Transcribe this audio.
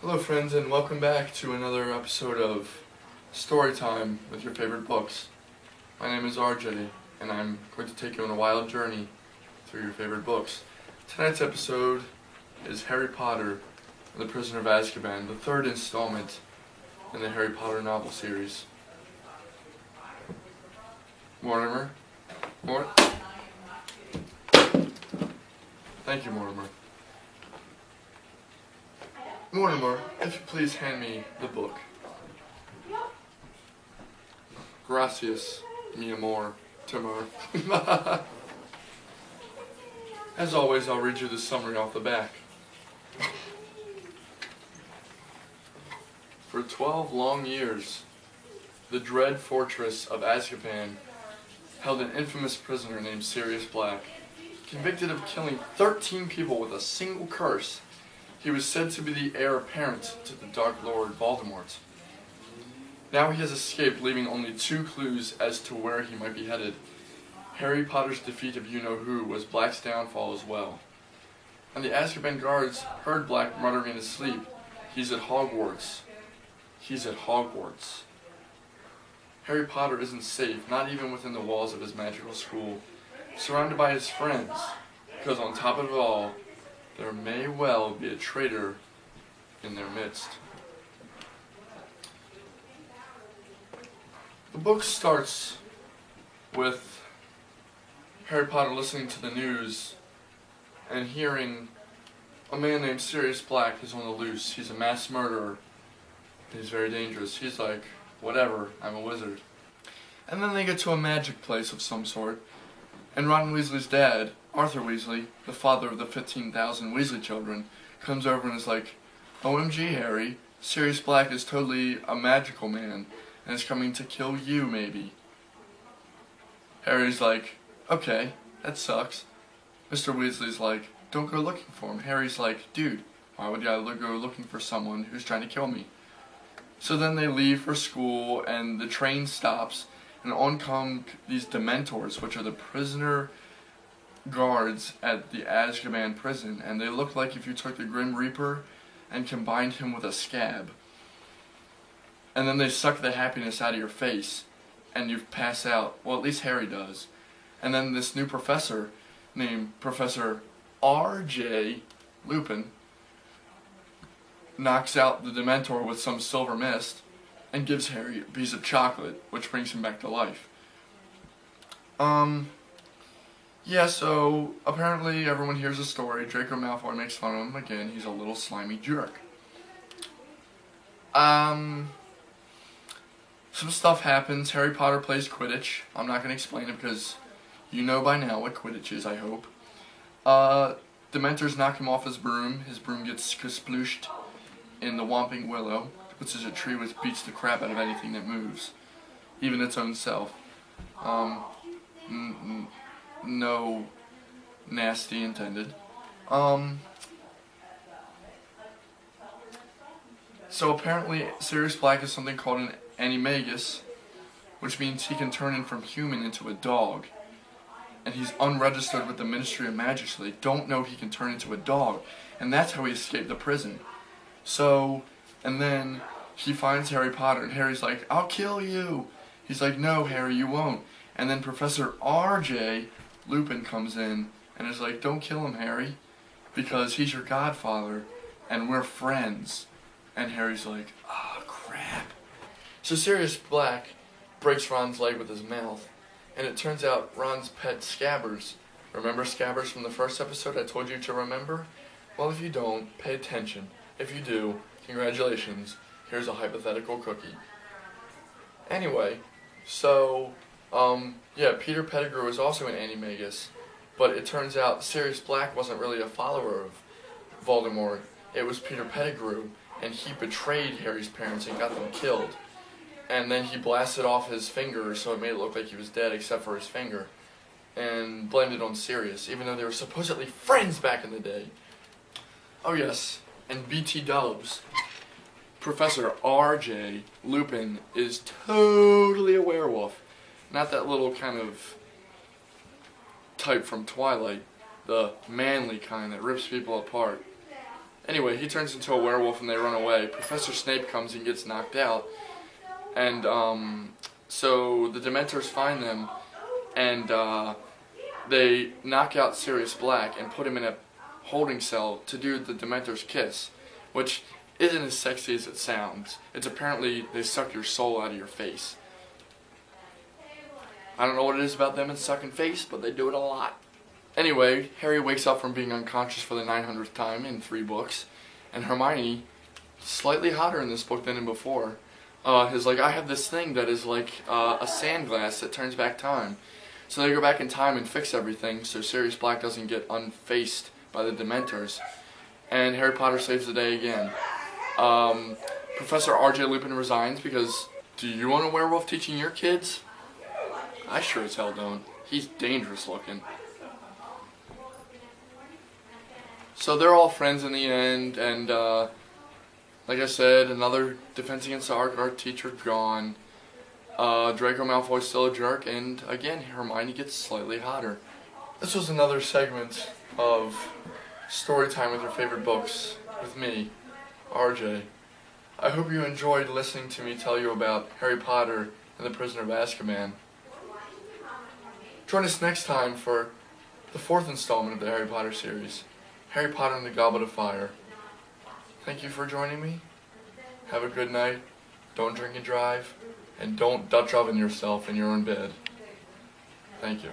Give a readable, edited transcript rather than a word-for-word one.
Hello friends, and welcome back to another episode of Storytime with your favorite books. My name is RJ, and I'm going to take you on a wild journey through your favorite books. Tonight's episode is Harry Potter and the Prisoner of Azkaban, the third installment in the Harry Potter novel series. Mortimer? Thank you, Mortimer. Mortimer, if you please hand me the book. Gracias, mi amor, Timur. As always, I'll read you the summary off the back. For 12 long years, the dread fortress of Azkaban held an infamous prisoner named Sirius Black. Convicted of killing 13 people with a single curse, he was said to be the heir apparent to the Dark Lord Voldemort. Now he has escaped, leaving only 2 clues as to where he might be headed. Harry Potter's defeat of you-know-who was Black's downfall as well. And the Azkaban guards heard Black muttering in his sleep, "He's at Hogwarts. He's at Hogwarts." Harry Potter isn't safe, not even within the walls of his magical school, surrounded by his friends, because on top of it all, there may well be a traitor in their midst. The book starts with Harry Potter listening to the news and hearing a man named Sirius Black is on the loose. He's a mass murderer. He's very dangerous. He's like, whatever, I'm a wizard. And then they get to a magic place of some sort, and Ron Weasley's dad, Arthur Weasley, the father of the 15,000 Weasley children, comes over and is like, "OMG, Harry, Sirius Black is totally a magical man, and is coming to kill you, maybe." Harry's like, "Okay, that sucks." Mr. Weasley's like, "Don't go looking for him." Harry's like, "Dude, why would I go looking for someone who's trying to kill me?" So then they leave for school, and the train stops, and on come these Dementors, which are the prisoner guards at the Azkaban prison, and they look like if you took the Grim Reaper and combined him with a scab. And then they suck the happiness out of your face, and you pass out. Well, at least Harry does. And then this new professor, named Professor R.J. Lupin, knocks out the Dementor with some silver mist, and gives Harry a piece of chocolate, which brings him back to life. Yeah, so apparently everyone hears a story. Draco Malfoy makes fun of him again. He's a little slimy jerk. Some stuff happens. Harry Potter plays Quidditch. I'm not going to explain it because you know by now what Quidditch is, I hope. Dementors knock him off his broom. His broom gets splooshed in the Whomping Willow, which is a tree which beats the crap out of anything that moves, even its own self. No nasty intended. So apparently Sirius Black is something called an animagus, which means he can turn in from human into a dog. And he's unregistered with the Ministry of Magic, so they don't know he can turn into a dog. And that's how he escaped the prison. So, and then he finds Harry Potter, and Harry's like, "I'll kill you." He's like, "No, Harry, you won't." And then Professor R.J. Lupin comes in and is like, "Don't kill him, Harry, because he's your godfather, and we're friends." And Harry's like, "Ah, crap." So Sirius Black breaks Ron's leg with his mouth, and it turns out Ron's pet Scabbers. Remember Scabbers from the first episode I told you to remember? Well, if you don't, pay attention. If you do, congratulations. Here's a hypothetical cookie. Anyway, so, yeah, Peter Pettigrew is also an animagus, but it turns out Sirius Black wasn't really a follower of Voldemort. It was Peter Pettigrew, and he betrayed Harry's parents and got them killed. And then he blasted off his finger, so it made it look like he was dead except for his finger, and blamed it on Sirius, even though they were supposedly friends back in the day. Oh yes, and BT Dubs, Professor R.J. Lupin is totally a werewolf. Not that little kind of type from Twilight, the manly kind that rips people apart. Anyway, he turns into a werewolf and they run away. Professor Snape comes and gets knocked out. And so the Dementors find them and they knock out Sirius Black and put him in a holding cell to do the Dementor's kiss, which isn't as sexy as it sounds. It's apparently they suck your soul out of your face. I don't know what it is about them and sucking face, but they do it a lot. Anyway, Harry wakes up from being unconscious for the 900th time in 3 books, and Hermione, slightly hotter in this book than in before, is like, I have this thing that is like a sand glass that turns back time. So they go back in time and fix everything so Sirius Black doesn't get unfaced by the Dementors. And Harry Potter saves the day again. Professor R.J. Lupin resigns because, do you want a werewolf teaching your kids? I sure as hell don't. He's dangerous looking. So they're all friends in the end, and like I said, another Defense Against the Art teacher gone. Draco Malfoy's still a jerk, and again, Hermione gets slightly hotter. This was another segment of Story Time with Your Favorite Books with me, RJ. I hope you enjoyed listening to me tell you about Harry Potter and the Prisoner of Azkaban. Join us next time for the 4th installment of the Harry Potter series, Harry Potter and the Goblet of Fire. Thank you for joining me. Have a good night. Don't drink and drive. And don't Dutch oven yourself in your own bed. Thank you.